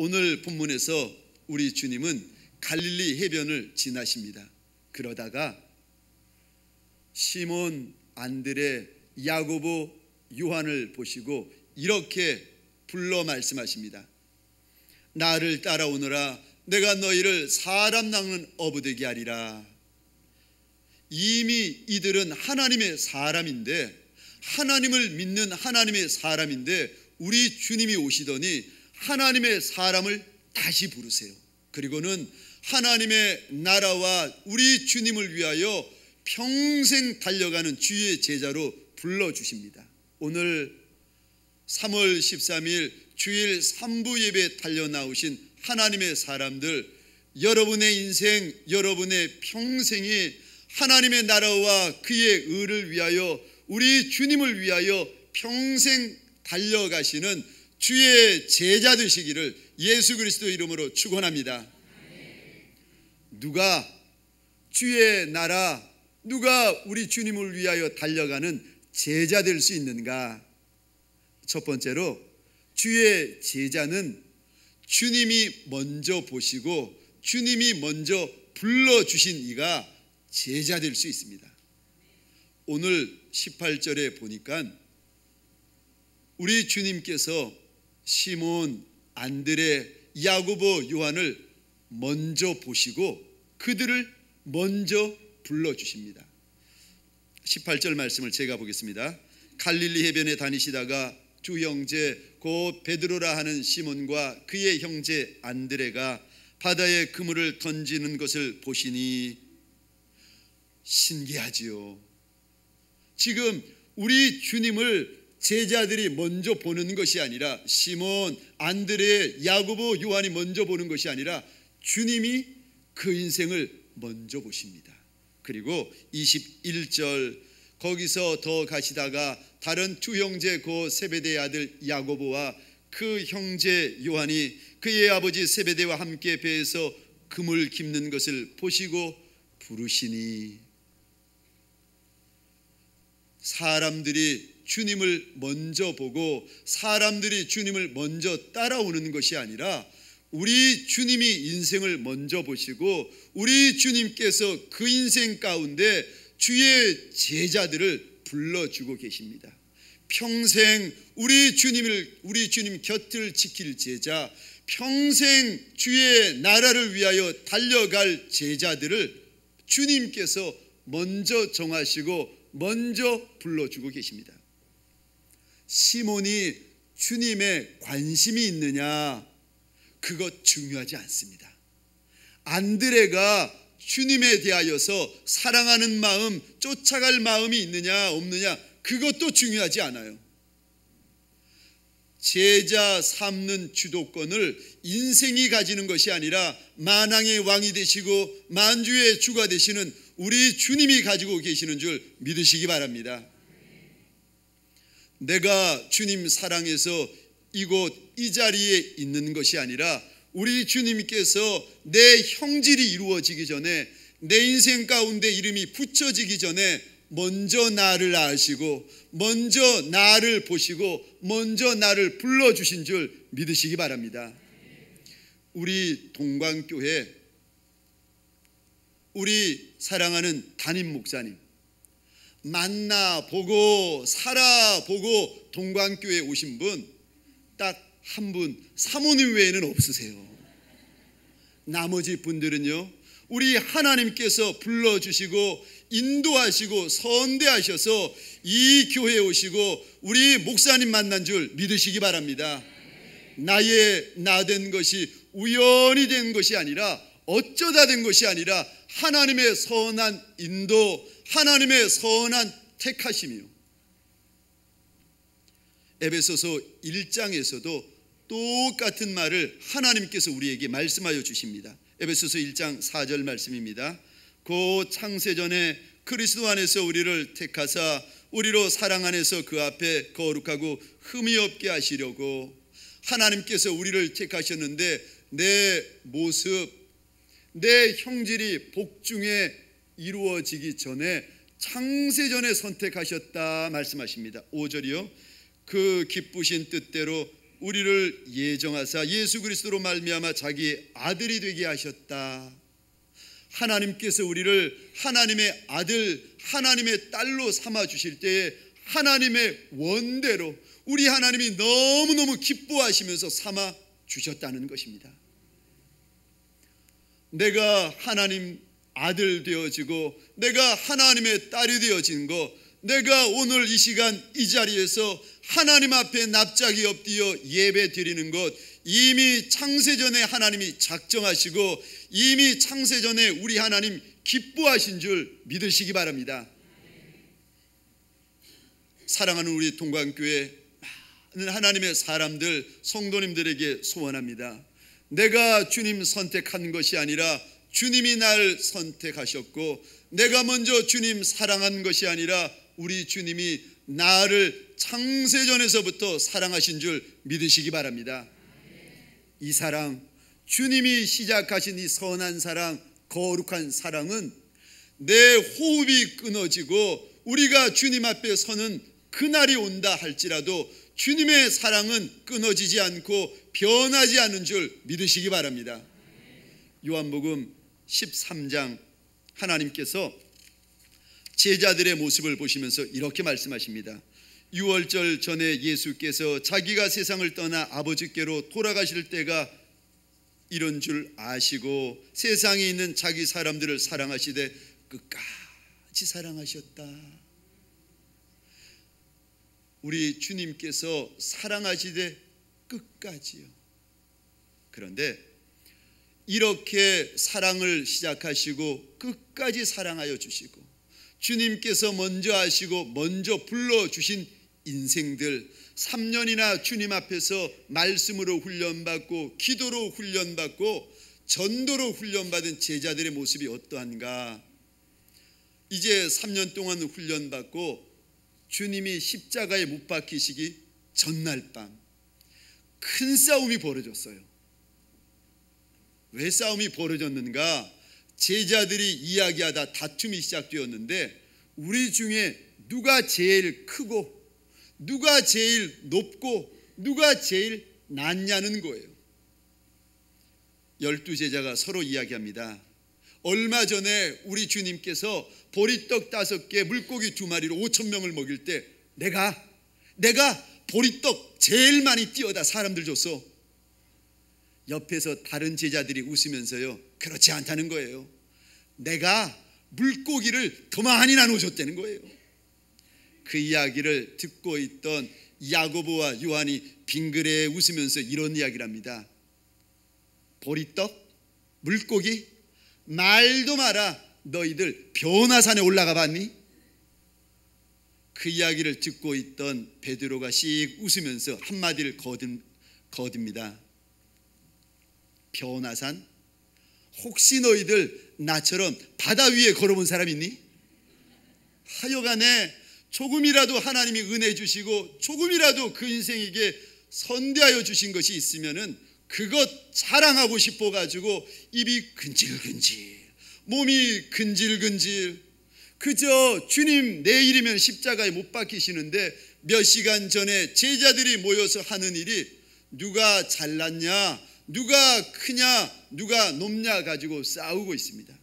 오늘 본문에서 우리 주님은 갈릴리 해변을 지나십니다. 그러다가 시몬, 안드레, 야고보, 요한을 보시고 이렇게 불러 말씀하십니다. 나를 따라오너라. 내가 너희를 사람 낚는 어부 되게 하리라. 이미 이들은 하나님의 사람인데, 하나님을 믿는 하나님의 사람인데 우리 주님이 오시더니 하나님의 사람을 다시 부르세요. 그리고는 하나님의 나라와 우리 주님을 위하여 평생 달려가는 주의 제자로 불러주십니다. 오늘 3월 13일 주일 3부 예배에 달려 나오신 하나님의 사람들, 여러분의 인생, 여러분의 평생이 하나님의 나라와 그의 의를 위하여, 우리 주님을 위하여 평생 달려가시는 주의 제자 되시기를 예수 그리스도 이름으로 축원합니다. 누가 주의 나라, 누가 우리 주님을 위하여 달려가는 제자 될 수 있는가? 첫 번째로 주의 제자는 주님이 먼저 보시고 주님이 먼저 불러주신 이가 제자 될 수 있습니다. 오늘 18절에 보니까 우리 주님께서 시몬, 안드레, 야고보, 요한을 먼저 보시고 그들을 먼저 불러주십니다. 18절 말씀을 제가 보겠습니다. 갈릴리 해변에 다니시다가 두 형제 곧 베드로라 하는 시몬과 그의 형제 안드레가 바다에 그물을 던지는 것을 보시니, 신기하지요. 지금 우리 주님을 제자들이 먼저 보는 것이 아니라, 시몬, 안드레, 야고보, 요한이 먼저 보는 것이 아니라 주님이 그 인생을 먼저 보십니다. 그리고 21절, 거기서 더 가시다가 다른 두 형제 곧 세베대의 아들 야고보와 그 형제 요한이 그의 아버지 세베대와 함께 배에서 그물 깁는 것을 보시고 부르시니, 사람들이 주님을 먼저 보고 사람들이 주님을 먼저 따라오는 것이 아니라 우리 주님이 인생을 먼저 보시고 우리 주님께서 그 인생 가운데 주의 제자들을 불러주고 계십니다. 평생 우리 주님 곁을 지킬 제자, 평생 주의 나라를 위하여 달려갈 제자들을 주님께서 먼저 정하시고 먼저 불러주고 계십니다. 시몬이 주님의 관심이 있느냐, 그것 중요하지 않습니다. 안드레가 주님에 대하여서 사랑하는 마음, 쫓아갈 마음이 있느냐 없느냐, 그것도 중요하지 않아요. 제자 삼는 주도권을 인생이 가지는 것이 아니라 만왕의 왕이 되시고 만주의 주가 되시는 우리 주님이 가지고 계시는 줄 믿으시기 바랍니다. 내가 주님 사랑해서 이곳 이 자리에 있는 것이 아니라 우리 주님께서 내 형질이 이루어지기 전에, 내 인생 가운데 이름이 붙여지기 전에 먼저 나를 아시고 먼저 나를 보시고 먼저 나를 불러주신 줄 믿으시기 바랍니다. 우리 동광교회, 우리 사랑하는 담임 목사님, 만나보고 살아보고 동광교회에 오신 분 딱 한 분, 사모님 외에는 없으세요. 나머지 분들은요, 우리 하나님께서 불러주시고 인도하시고 선대하셔서 이 교회에 오시고 우리 목사님 만난 줄 믿으시기 바랍니다. 나의 나 된 것이 우연히 된 것이 아니라, 어쩌다 된 것이 아니라 하나님의 선한 인도, 하나님의 선한 택하심이요. 에베소서 1장에서도 똑같은 말을 하나님께서 우리에게 말씀하여 주십니다. 에베소서 1장 4절 말씀입니다. 곧 창세전에 그리스도 안에서 우리를 택하사 우리로 사랑 안에서 그 앞에 거룩하고 흠이 없게 하시려고. 하나님께서 우리를 택하셨는데 내 모습, 내 형질이 복중에 이루어지기 전에 창세전에 선택하셨다 말씀하십니다. 5절이요. 그 기쁘신 뜻대로 우리를 예정하사 예수 그리스도로 말미암아 자기 아들이 되게 하셨다. 하나님께서 우리를 하나님의 아들, 하나님의 딸로 삼아 주실 때에 하나님의 원대로 우리 하나님이 너무너무 기뻐하시면서 삼아 주셨다는 것입니다. 내가 하나님 아들 되어지고 내가 하나님의 딸이 되어진 것, 내가 오늘 이 시간 이 자리에서 하나님 앞에 납작이 엎드려 예배 드리는 것, 이미 창세전에 하나님이 작정하시고 이미 창세전에 우리 하나님 기뻐하신 줄 믿으시기 바랍니다. 사랑하는 우리 동관교회 많은 하나님의 사람들, 성도님들에게 소원합니다. 내가 주님 선택한 것이 아니라 주님이 날 선택하셨고, 내가 먼저 주님 사랑한 것이 아니라 우리 주님이 나를 창세전에서부터 사랑하신 줄 믿으시기 바랍니다. 이 사랑, 주님이 시작하신 이 선한 사랑, 거룩한 사랑은 내 호흡이 끊어지고 우리가 주님 앞에 서는 그날이 온다 할지라도 주님의 사랑은 끊어지지 않고 변하지 않은 줄 믿으시기 바랍니다. 요한복음 13장, 하나님께서 제자들의 모습을 보시면서 이렇게 말씀하십니다. 유월절 전에 예수께서 자기가 세상을 떠나 아버지께로 돌아가실 때가 이런 줄 아시고 세상에 있는 자기 사람들을 사랑하시되 끝까지 사랑하셨다. 우리 주님께서 사랑하시되 끝까지요. 그런데 이렇게 사랑을 시작하시고 끝까지 사랑하여 주시고 주님께서 먼저 하시고 먼저 불러주신 인생들, 3년이나 주님 앞에서 말씀으로 훈련받고 기도로 훈련받고 전도로 훈련받은 제자들의 모습이 어떠한가. 이제 3년 동안 훈련받고 주님이 십자가에 못 박히시기 전날 밤 큰 싸움이 벌어졌어요. 왜 싸움이 벌어졌는가? 제자들이 이야기하다 다툼이 시작되었는데 우리 중에 누가 제일 크고 누가 제일 높고 누가 제일 낫냐는 거예요. 12제자가 서로 이야기합니다. 얼마 전에 우리 주님께서 보리떡 5개 물고기 2마리로 5,000명을 먹일 때 내가 보리떡 제일 많이 띄어다 사람들 줬어. 옆에서 다른 제자들이 웃으면서요, 그렇지 않다는 거예요. 내가 물고기를 더 많이 나눠줬다는 거예요. 그 이야기를 듣고 있던 야고보와 요한이 빙그레 웃으면서 이런 이야기를 합니다. 보리떡? 물고기? 말도 마라. 너희들 변화산에 올라가 봤니? 그 이야기를 듣고 있던 베드로가 씩 웃으면서 한마디를 거듭니다. 변화산? 혹시 너희들 나처럼 바다 위에 걸어본 사람 있니? 하여간에 조금이라도 하나님이 은혜 주시고 조금이라도 그 인생에게 선대하여 주신 것이 있으면은 그것 자랑하고 싶어 가지고 입이 근질근질, 몸이 근질근질. 그저 주님 내일이면 십자가에 못 박히시는데 몇 시간 전에 제자들이 모여서 하는 일이 누가 잘났냐, 누가 크냐, 누가 높냐 가지고 싸우고 있습니다.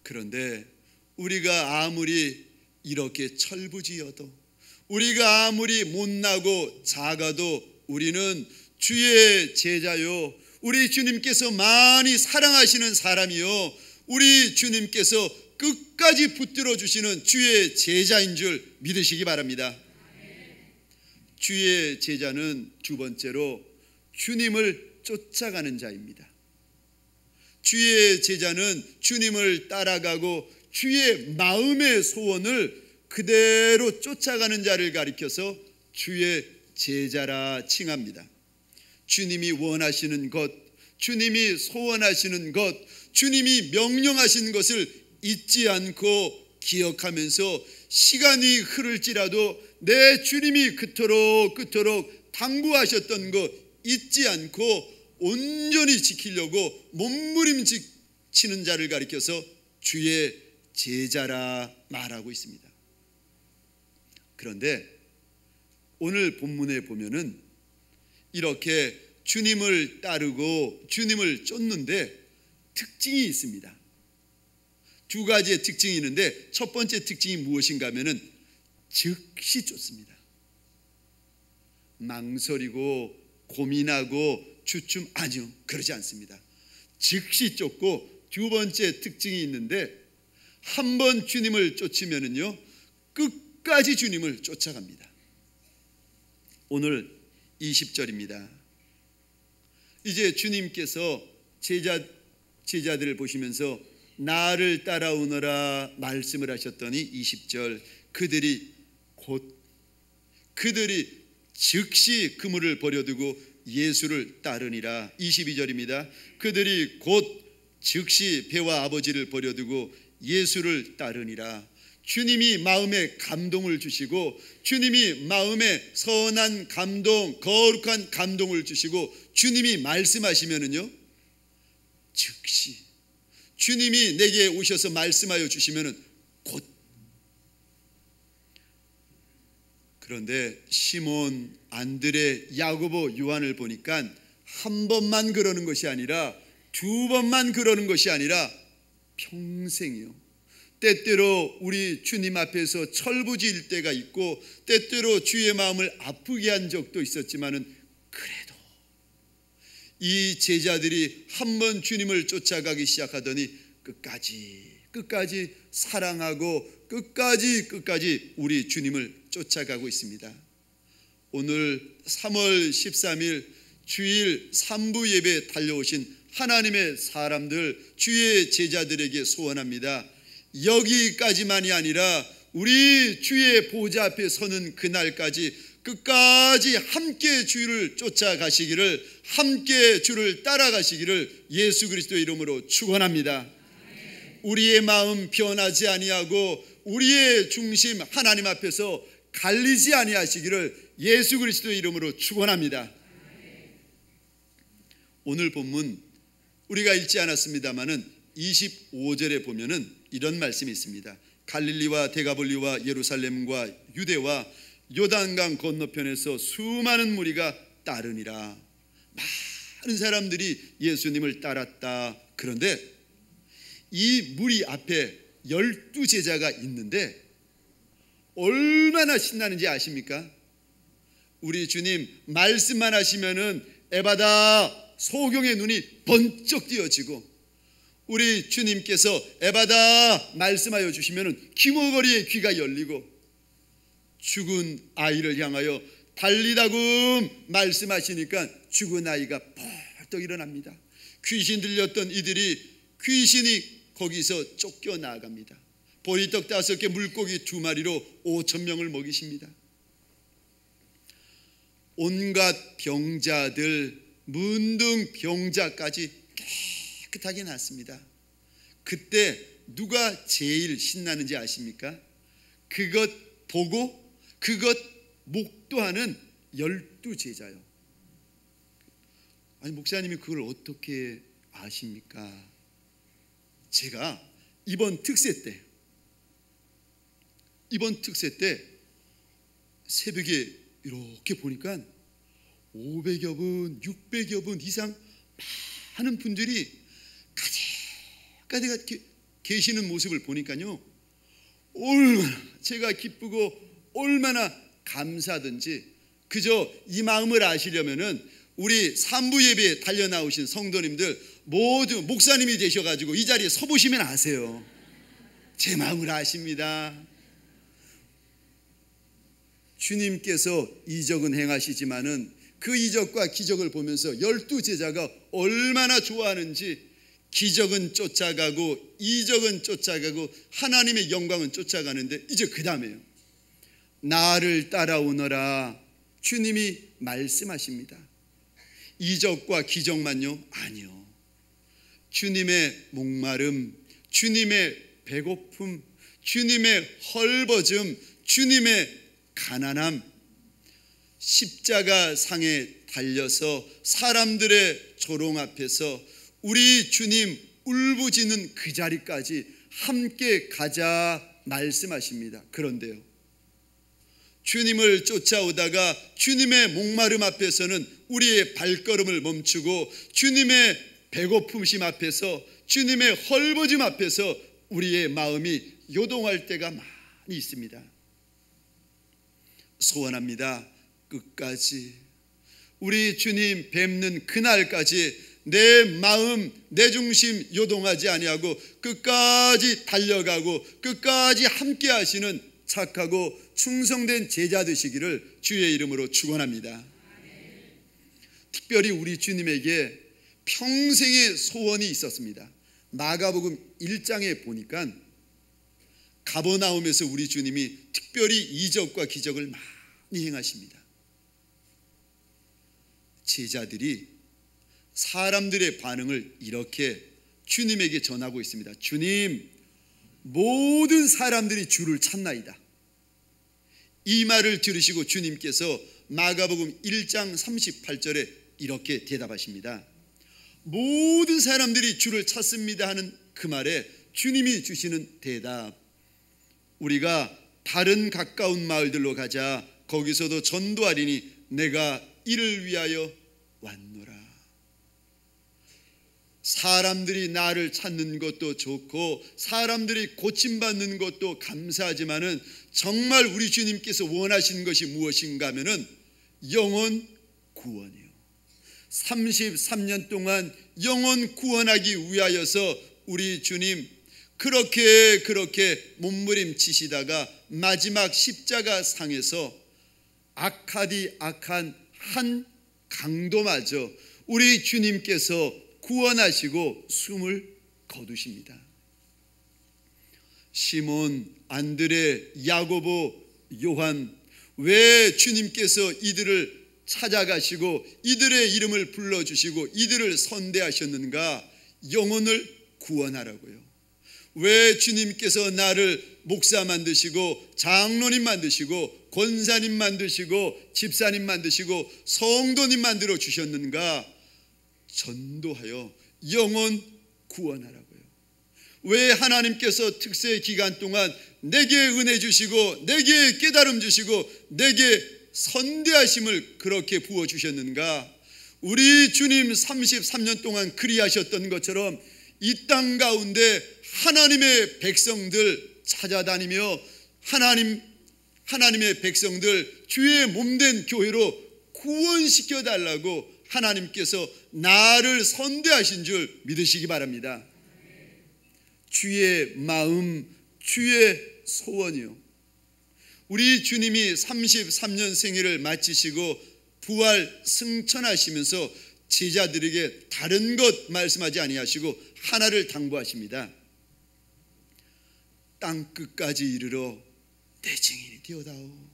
그런데 우리가 아무리 이렇게 철부지여도, 우리가 아무리 못나고 작아도 우리는 주의 제자요, 우리 주님께서 많이 사랑하시는 사람이요, 우리 주님께서 끝까지 붙들어 주시는 주의 제자인 줄 믿으시기 바랍니다. 주의 제자는 두 번째로 주님을 쫓아가는 자입니다. 주의 제자는 주님을 따라가고 주의 마음의 소원을 그대로 쫓아가는 자를 가리켜서 주의 제자라 칭합니다. 주님이 원하시는 것, 주님이 소원하시는 것, 주님이 명령하신 것을 잊지 않고 기억하면서 시간이 흐를지라도 내 주님이 그토록 당부하셨던 것 잊지 않고 온전히 지키려고 몸부림치는 자를 가리켜서 주의 제자라 말하고 있습니다. 그런데 오늘 본문에 보면은 이렇게 주님을 따르고 주님을 쫓는데 특징이 있습니다. 두 가지의 특징이 있는데 첫 번째 특징이 무엇인가 하면은 즉시 쫓습니다. 망설이고 고민하고 주춤, 아니요, 그러지 않습니다. 즉시 쫓고, 두 번째 특징이 있는데 한 번 주님을 쫓으면은요 끝까지 주님을 쫓아갑니다. 오늘 20절입니다. 이제 주님께서 제자들을 보시면서 나를 따라오너라 말씀을 하셨더니 20절 그들이 즉시 그물을 버려두고 예수를 따르니라. 22절입니다. 그들이 곧 즉시 배와 아버지를 버려두고 예수를 따르니라. 주님이 마음에 감동을 주시고 주님이 마음에 선한 감동, 거룩한 감동을 주시고 주님이 말씀하시면은요 즉시, 주님이 내게 오셔서 말씀하여 주시면은 곧. 그런데 시몬, 안드레, 야고보, 요한을 보니까 한 번만 그러는 것이 아니라 두 번만 그러는 것이 아니라 평생이요. 때때로 우리 주님 앞에서 철부지일 때가 있고 때때로 주의 마음을 아프게 한 적도 있었지만은 그래도 이 제자들이 한 번 주님을 쫓아가기 시작하더니 끝까지 사랑하고 끝까지 우리 주님을 쫓아가고 있습니다. 오늘 3월 13일 주일 3부 예배에 달려오신 하나님의 사람들, 주의 제자들에게 소원합니다. 여기까지만이 아니라 우리 주의 보좌 앞에 서는 그날까지 끝까지 함께 주를 쫓아가시기를, 함께 주를 따라가시기를 예수 그리스도의 이름으로 축원합니다. 우리의 마음 변하지 아니하고 우리의 중심 하나님 앞에서 갈리지 아니하시기를 예수 그리스도의 이름으로 축원합니다. 오늘 본문 우리가 읽지 않았습니다마는 25절에 보면은 이런 말씀이 있습니다. 갈릴리와 데가볼리와 예루살렘과 유대와 요단강 건너편에서 수많은 무리가 따르니라. 많은 사람들이 예수님을 따랐다. 그런데 이 무리 앞에 12제자가 있는데 얼마나 신나는지 아십니까? 우리 주님 말씀만 하시면은 에바다 소경의 눈이 번쩍 띄어지고, 우리 주님께서 에바다 말씀하여 주시면은 귀머거리의 귀가 열리고, 죽은 아이를 향하여 달리다금 말씀하시니까 죽은 아이가 벌떡 일어납니다. 귀신 들렸던 이들이 귀신이 거기서 쫓겨나갑니다. 보리떡 5개, 물고기 2마리로 5,000명을 먹이십니다. 온갖 병자들, 문둥병자까지 깨끗하게 났습니다. 그때 누가 제일 신나는지 아십니까? 그것 보고 그것 목도하는 12제자요. 아니, 목사님이 그걸 어떻게 아십니까? 제가 이번 특세 때 새벽에 이렇게 보니까 500여 분, 600여 분 이상 많은 분들이 가득가득 계시는 모습을 보니까요, 얼마나 제가 기쁘고 얼마나 감사하든지. 그저 이 마음을 아시려면은 우리 3부 예배에 달려 나오신 성도님들 모두 목사님이 되셔가지고 이 자리에 서 보시면 아세요. 제 마음을 아십니다. 주님께서 이적은 행하시지만은 그 이적과 기적을 보면서 12제자가 얼마나 좋아하는지, 기적은 쫓아가고 이적은 쫓아가고 하나님의 영광은 쫓아가는데, 이제 그 다음에요, 나를 따라오너라 주님이 말씀하십니다. 이적과 기적만요? 아니요. 주님의 목마름, 주님의 배고픔, 주님의 헐벗음, 주님의 가난함, 십자가 상에 달려서 사람들의 조롱 앞에서 우리 주님 울부짖는 그 자리까지 함께 가자 말씀하십니다. 그런데요, 주님을 쫓아오다가 주님의 목마름 앞에서는 우리의 발걸음을 멈추고 주님의 배고픔심 앞에서, 주님의 헐벗음 앞에서 우리의 마음이 요동할 때가 많이 있습니다. 소원합니다. 끝까지 우리 주님 뵙는 그날까지 내 마음, 내 중심 요동하지 아니하고 끝까지 달려가고 끝까지 함께 하시는 착하고 충성된 제자 되시기를 주의 이름으로 축원합니다. 특별히 우리 주님에게 평생의 소원이 있었습니다. 마가복음 1장에 보니까 가버나움에서 우리 주님이 특별히 이적과 기적을 많이 행하십니다. 제자들이 사람들의 반응을 이렇게 주님에게 전하고 있습니다. 주님, 모든 사람들이 주를 찾나이다. 이 말을 들으시고 주님께서 마가복음 1장 38절에 이렇게 대답하십니다. 모든 사람들이 주를 찾습니다 하는 그 말에 주님이 주시는 대답, 우리가 다른 가까운 마을들로 가자. 거기서도 전도하리니 내가 이를 위하여 왔노라. 사람들이 나를 찾는 것도 좋고 사람들이 고침받는 것도 감사하지만은 정말 우리 주님께서 원하시는 것이 무엇인가 하면은 영혼 구원이요. 33년 동안 영혼 구원하기 위하여서 우리 주님 그렇게 몸부림치시다가 마지막 십자가 상에서 악한 한 강도마저 우리 주님께서 구원하시고 숨을 거두십니다. 시몬, 안드레, 야고보, 요한, 왜 주님께서 이들을 찾아가시고 이들의 이름을 불러주시고 이들을 선대하셨는가? 영혼을 구원하라고요. 왜 주님께서 나를 목사 만드시고 장로님 만드시고 권사님 만드시고 집사님 만드시고 성도님 만들어 주셨는가? 전도하여 영혼 구원하라고요. 왜 하나님께서 특세 기간 동안 내게 은혜 주시고 내게 깨달음 주시고 내게 선대하심을 그렇게 부어주셨는가? 우리 주님 33년 동안 그리하셨던 것처럼 이 땅 가운데 하나님의 백성들 찾아다니며 하나님의 백성들 주의 몸된 교회로 구원시켜 달라고 하나님께서 나를 선대하신 줄 믿으시기 바랍니다. 주의 마음, 주의 소원이요. 우리 주님이 33년 생애를 마치시고 부활 승천하시면서 제자들에게 다른 것 말씀하지 아니하시고 하나를 당부하십니다. 땅 끝까지 이르러 내 증인이 되어다오.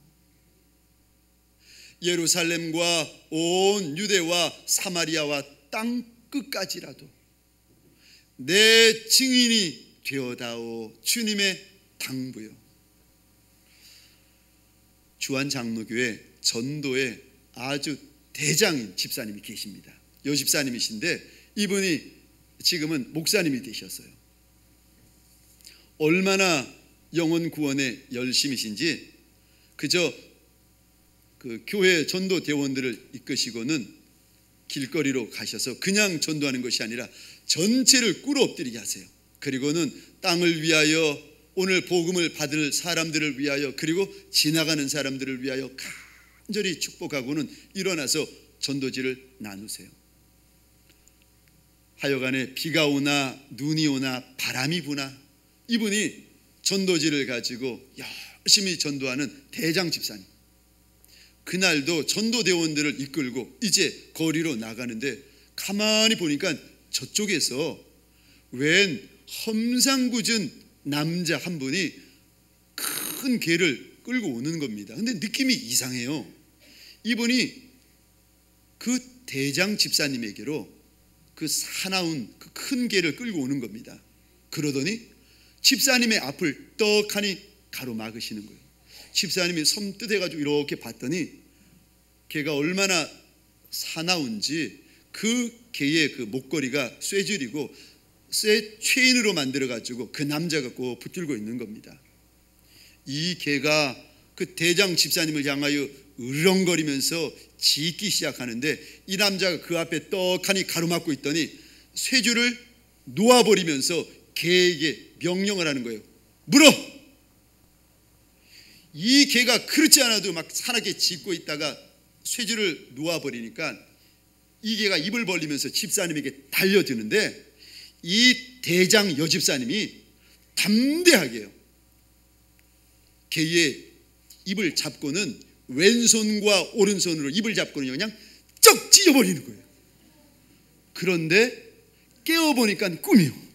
예루살렘과 온 유대와 사마리아와 땅 끝까지라도 내 증인이 되어다오. 주님의 당부요. 주한장로교회 전도의 아주 대장인 집사님이 계십니다. 여집사님이신데 이분이 지금은 목사님이 되셨어요. 얼마나 영혼 구원에 열심이신지 그저 그 교회 전도 대원들을 이끄시고는 길거리로 가셔서 그냥 전도하는 것이 아니라 전체를 꿇어 엎드리게 하세요. 그리고는 땅을 위하여, 오늘 복음을 받을 사람들을 위하여, 그리고 지나가는 사람들을 위하여 간절히 축복하고는 일어나서 전도지를 나누세요. 하여간에 비가 오나 눈이 오나 바람이 부나 이분이 전도지를 가지고 열심히 전도하는 대장 집사님. 그날도 전도대원들을 이끌고 이제 거리로 나가는데 가만히 보니까 저쪽에서 웬 험상궂은 남자 한 분이 큰 개를 끌고 오는 겁니다. 근데 느낌이 이상해요. 이분이 그 대장 집사님에게로 그 사나운 그 큰 개를 끌고 오는 겁니다. 그러더니 집사님의 앞을 떡하니 가로막으시는 거예요. 집사님이 섬뜩해가지고 이렇게 봤더니 개가 얼마나 사나운지 그 개의 그 목걸이가 쇠줄이고 쇠 체인으로 만들어가지고 그 남자가 꼭 붙들고 있는 겁니다. 이 개가 그 대장 집사님을 향하여 으렁거리면서 짖기 시작하는데 이 남자가 그 앞에 떡하니 가로막고 있더니 쇠줄을 놓아버리면서 개에게 명령을 하는 거예요. 물어! 이 개가 그렇지 않아도 막 산하게 짖고 있다가 쇠줄을 놓아버리니까 이 개가 입을 벌리면서 집사님에게 달려드는데 이 대장 여집사님이 담대하게요, 개의 입을 잡고는 왼손과 오른손으로 입을 잡고는 그냥 쩍 찢어버리는 거예요. 그런데 깨어보니까 꿈이요.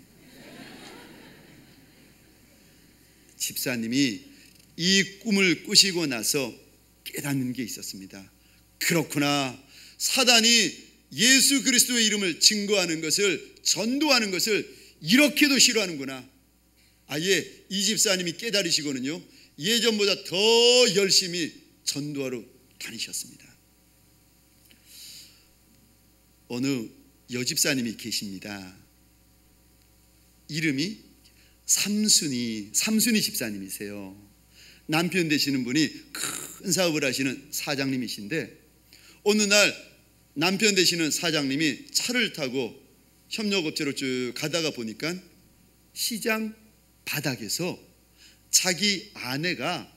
집사님이 이 꿈을 꾸시고 나서 깨닫는 게 있었습니다. 그렇구나, 사단이 예수 그리스도의 이름을 증거하는 것을, 전도하는 것을 이렇게도 싫어하는구나. 아예 이 집사님이 깨달으시고는요, 예전보다 더 열심히 전도하러 다니셨습니다. 어느 여집사님이 계십니다. 이름이 삼순이 집사님이세요. 남편 되시는 분이 큰 사업을 하시는 사장님이신데 어느 날 남편 되시는 사장님이 차를 타고 협력업체로 쭉 가다가 보니까 시장 바닥에서 자기 아내가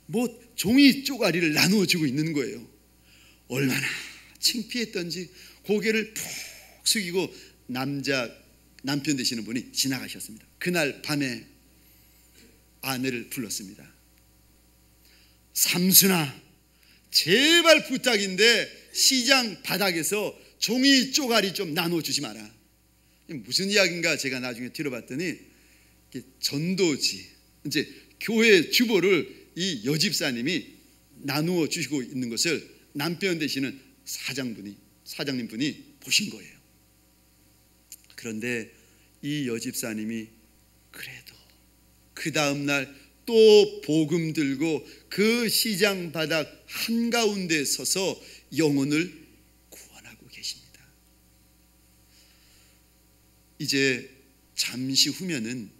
뭐 종이 쪼가리를 나누어 주고 있는 거예요. 얼마나 창피했던지 고개를 푹 숙이고 남편 되시는 분이 지나가셨습니다. 그날 밤에 아내를 불렀습니다. 삼순아, 제발 부탁인데 시장 바닥에서 종이 쪼가리 좀 나눠주지 마라. 무슨 이야기인가 제가 나중에 들어봤더니 전도지, 이제 교회 주보를 이 여집사님이 나누어 주시고 있는 것을 남편 되시는 사장님 분이 보신 거예요. 그런데 이 여집사님이 그래도 그 다음날 또 복음 들고 그 시장 바닥 한가운데 서서 영혼을 구원하고 계십니다. 이제 잠시 후면은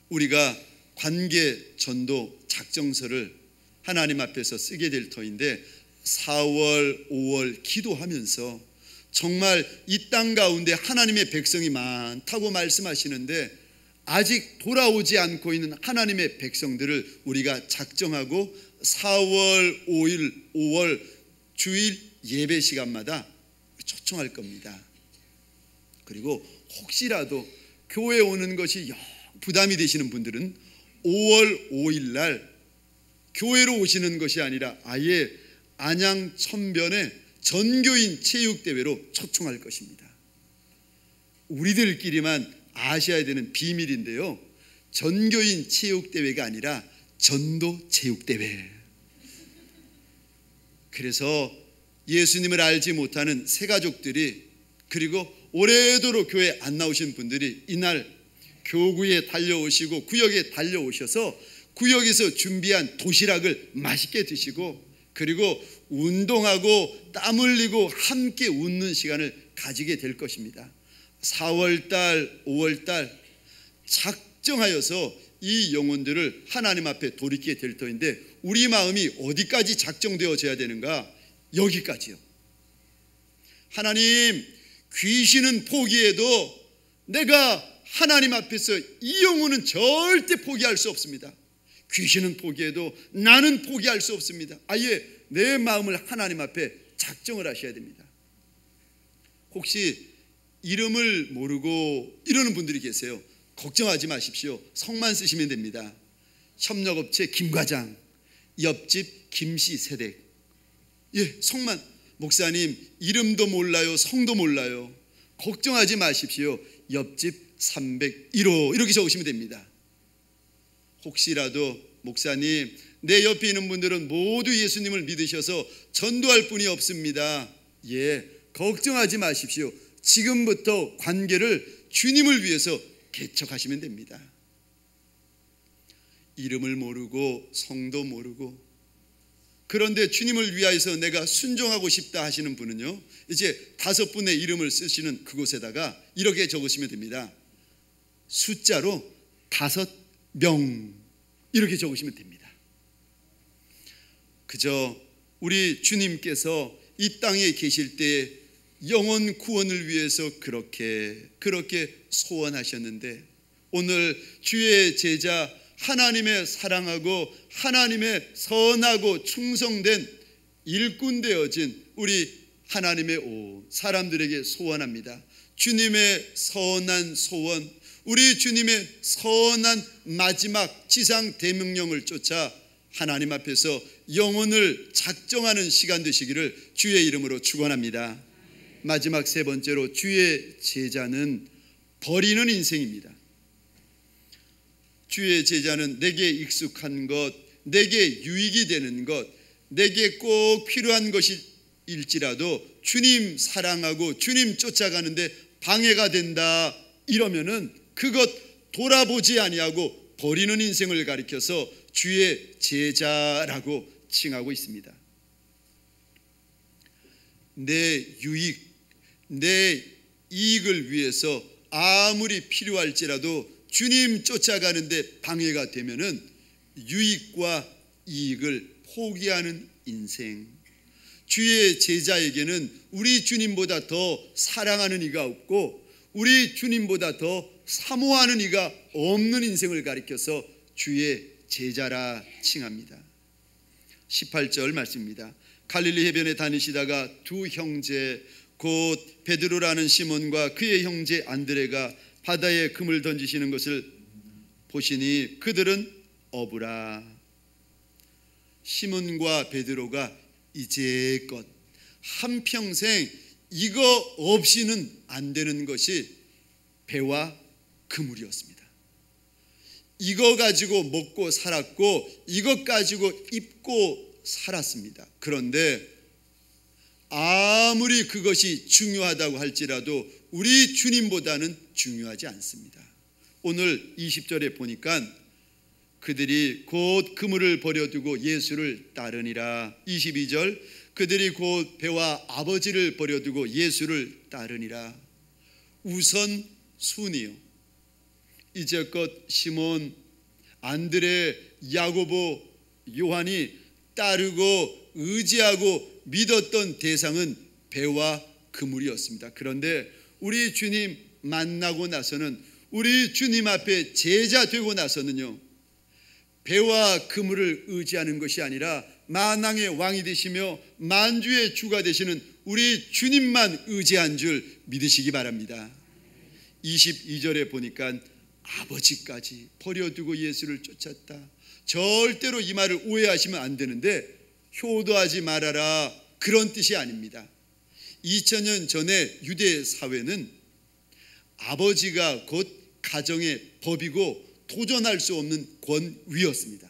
우리가 관계 전도 작정서를 하나님 앞에서 쓰게 될 터인데 4월, 5월 기도하면서 정말 이 땅 가운데 하나님의 백성이 많다고 말씀하시는데 아직 돌아오지 않고 있는 하나님의 백성들을 우리가 작정하고 4월, 5일, 5월 주일 예배 시간마다 초청할 겁니다. 그리고 혹시라도 교회 오는 것이 부담이 되시는 분들은 5월 5일 날 교회로 오시는 것이 아니라 아예 안양 천변의 전교인 체육대회로 초청할 것입니다. 우리들끼리만 아셔야 되는 비밀인데요, 전교인 체육대회가 아니라 전도체육대회. 그래서 예수님을 알지 못하는 새가족들이, 그리고 오래도록 교회 안 나오신 분들이 이날 교구에 달려오시고 구역에 달려오셔서 구역에서 준비한 도시락을 맛있게 드시고, 그리고 운동하고 땀 흘리고 함께 웃는 시간을 가지게 될 것입니다. 4월달, 5월달 작정하여서 이 영혼들을 하나님 앞에 돌이키게 될 터인데 우리 마음이 어디까지 작정되어져야 되는가? 여기까지요. 하나님, 귀신은 포기해도 내가 하나님 앞에서 이 영혼은 절대 포기할 수 없습니다. 귀신은 포기해도 나는 포기할 수 없습니다. 아예 내 마음을 하나님 앞에 작정을 하셔야 됩니다. 혹시 이름을 모르고 이러는 분들이 계세요. 걱정하지 마십시오. 성만 쓰시면 됩니다. 협력업체 김과장, 옆집 김씨 세댁. 예, 성만. 목사님, 이름도 몰라요, 성도 몰라요. 걱정하지 마십시오. 옆집 301호 이렇게 적으시면 됩니다. 혹시라도 목사님, 내 옆에 있는 분들은 모두 예수님을 믿으셔서 전도할 분이 없습니다. 예, 걱정하지 마십시오. 지금부터 관계를 주님을 위해서 개척하시면 됩니다. 이름을 모르고 성도 모르고 그런데 주님을 위하여서 내가 순종하고 싶다 하시는 분은요, 이제 5분의 이름을 쓰시는 그곳에다가 이렇게 적으시면 됩니다. 숫자로 5명 이렇게 적으시면 됩니다. 그저 우리 주님께서 이 땅에 계실 때 영혼 구원을 위해서 그렇게 소원하셨는데, 오늘 주의 제자, 하나님의 사랑하고 하나님의 선하고 충성된 일꾼 되어진 우리 하나님의 사람들에게 소원합니다. 주님의 선한 소원, 우리 주님의 선한 마지막 지상 대명령을 쫓아 하나님 앞에서 영혼을 작정하는 시간 되시기를 주의 이름으로 축원합니다. 마지막 세 번째로, 주의 제자는 버리는 인생입니다. 주의 제자는 내게 익숙한 것, 내게 유익이 되는 것, 내게 꼭 필요한 것일지라도 주님 사랑하고 주님 쫓아가는데 방해가 된다 이러면은 그것 돌아보지 아니하고 버리는 인생을 가리켜서 주의 제자라고 칭하고 있습니다. 내 유익, 내 이익을 위해서 아무리 필요할지라도 주님 쫓아가는데 방해가 되면은 유익과 이익을 포기하는 인생. 주의 제자에게는 우리 주님보다 더 사랑하는 이가 없고 우리 주님보다 더 사모하는 이가 없는 인생을 가리켜서 주의 제자라 칭합니다. 18절 말씀입니다. 갈릴리 해변에 다니시다가 두 형제 곧 베드로라는 시몬과 그의 형제 안드레가 바다에 금을 던지시는 것을 보시니 그들은 어부라. 시몬과 베드로가 이제껏 한평생 이거 없이는 안 되는 것이 배와 그물이었습니다. 이거 가지고 먹고 살았고 이것 가지고 입고 살았습니다. 그런데 아무리 그것이 중요하다고 할지라도 우리 주님보다는 중요하지 않습니다. 오늘 20절에 보니까 그들이 곧 그물을 버려두고 예수를 따르니라. 22절, 그들이 곧 배와 아버지를 버려두고 예수를 따르니라. 우선 순위요. 이제껏 시몬, 안드레, 야고보, 요한이 따르고 의지하고 믿었던 대상은 배와 그물이었습니다. 그런데 우리 주님 만나고 나서는, 우리 주님 앞에 제자 되고 나서는요, 배와 그물을 의지하는 것이 아니라 만왕의 왕이 되시며 만주의 주가 되시는 우리 주님만 의지한 줄 믿으시기 바랍니다. 22절에 보니까 아버지까지 버려두고 예수를 쫓았다. 절대로 이 말을 오해하시면 안 되는데 효도하지 말아라 그런 뜻이 아닙니다. 2000년 전에 유대 사회는 아버지가 곧 가정의 법이고 도전할 수 없는 권위였습니다.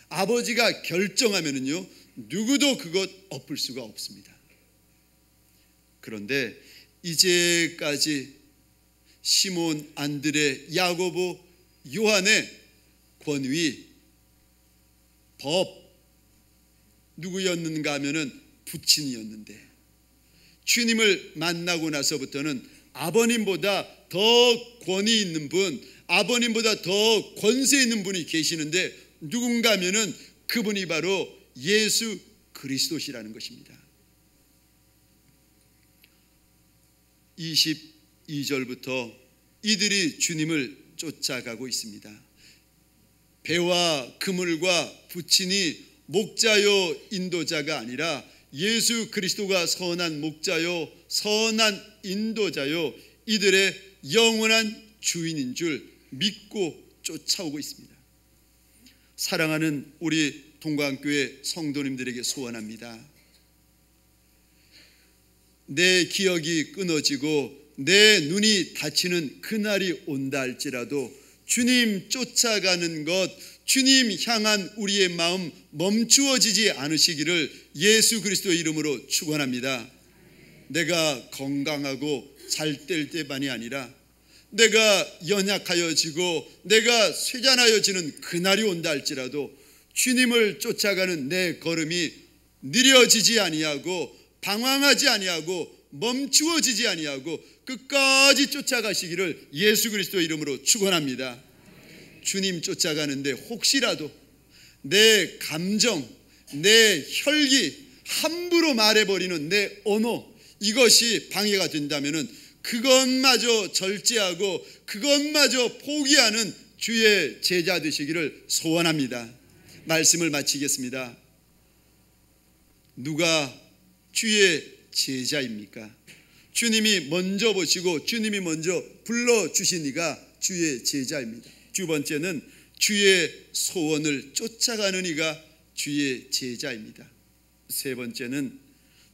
아버지가 결정하면은요 누구도 그것 엎을 수가 없습니다. 그런데 이제까지 시몬, 안드레, 야고보, 요한의 권위, 법 누구였는가 하면은 부친이었는데, 주님을 만나고 나서부터는 아버님보다 더 권위 있는 분, 아버님보다 더 권세 있는 분이 계시는데 누군가 하면은 그분이 바로 예수 그리스도시라는 것입니다. 22절부터 이들이 주님을 쫓아가고 있습니다. 배와 그물과 부친이 목자요 인도자가 아니라 예수 그리스도가 선한 목자요 선한 인도자요 이들의 영원한 주인인 줄 믿고 쫓아오고 있습니다. 사랑하는 우리 동광교회 성도님들에게 소원합니다. 내 기억이 끊어지고 내 눈이 닫히는 그날이 온다 할지라도 주님 쫓아가는 것, 주님 향한 우리의 마음 멈추어지지 않으시기를 예수 그리스도의 이름으로 축원합니다. 내가 건강하고 잘 될 때만이 아니라 내가 연약하여지고 내가 쇠잔하여지는 그날이 온다 할지라도 주님을 쫓아가는 내 걸음이 느려지지 아니하고 방황하지 아니하고 멈추어지지 아니하고 끝까지 쫓아가시기를 예수 그리스도의 이름으로 축원합니다. 주님 쫓아가는데 혹시라도 내 감정, 내 혈기, 함부로 말해버리는 내 언어, 이것이 방해가 된다면 그것마저 절제하고 그것마저 포기하는 주의 제자 되시기를 소원합니다. 말씀을 마치겠습니다. 누가 주의 제자입니까? 주님이 먼저 보시고 주님이 먼저 불러주신 이가 주의 제자입니다. 두 번째는 주의 소원을 쫓아가는 이가 주의 제자입니다. 세 번째는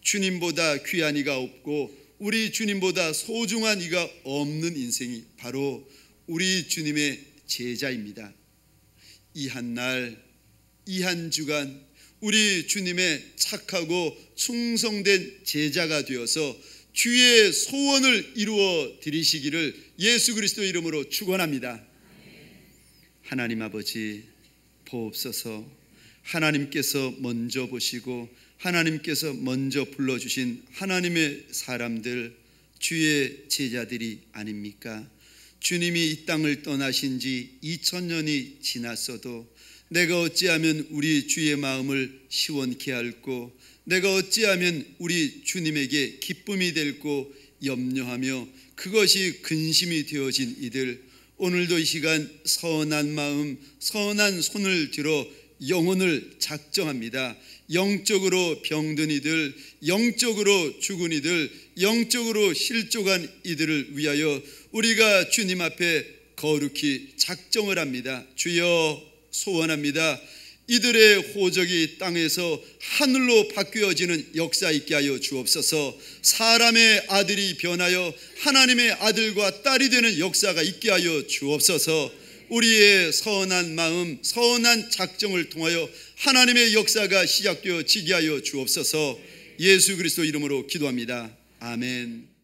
주님보다 귀한 이가 없고 우리 주님보다 소중한 이가 없는 인생이 바로 우리 주님의 제자입니다. 이 한 날, 이 한 주간 우리 주님의 착하고 충성된 제자가 되어서 주의 소원을 이루어 드리시기를 예수 그리스도 이름으로 축원합니다. 하나님 아버지 보옵소서. 하나님께서 먼저 보시고 하나님께서 먼저 불러주신 하나님의 사람들, 주의 제자들이 아닙니까? 주님이 이 땅을 떠나신 지 2000년이 지났어도 내가 어찌하면 우리 주의 마음을 시원케 할고, 내가 어찌하면 우리 주님에게 기쁨이 될고 염려하며 그것이 근심이 되어진 이들, 오늘도 이 시간 선한 마음, 선한 손을 들어 영혼을 작정합니다. 영적으로 병든 이들, 영적으로 죽은 이들, 영적으로 실족한 이들을 위하여 우리가 주님 앞에 거룩히 작정을 합니다. 주여 소원합니다. 이들의 호적이 땅에서 하늘로 바뀌어지는 역사 있게 하여 주옵소서. 사람의 아들이 변하여 하나님의 아들과 딸이 되는 역사가 있게 하여 주옵소서. 우리의 선한 마음, 선한 작정을 통하여 하나님의 역사가 시작되어지게 하여 주옵소서. 예수 그리스도 이름으로 기도합니다. 아멘.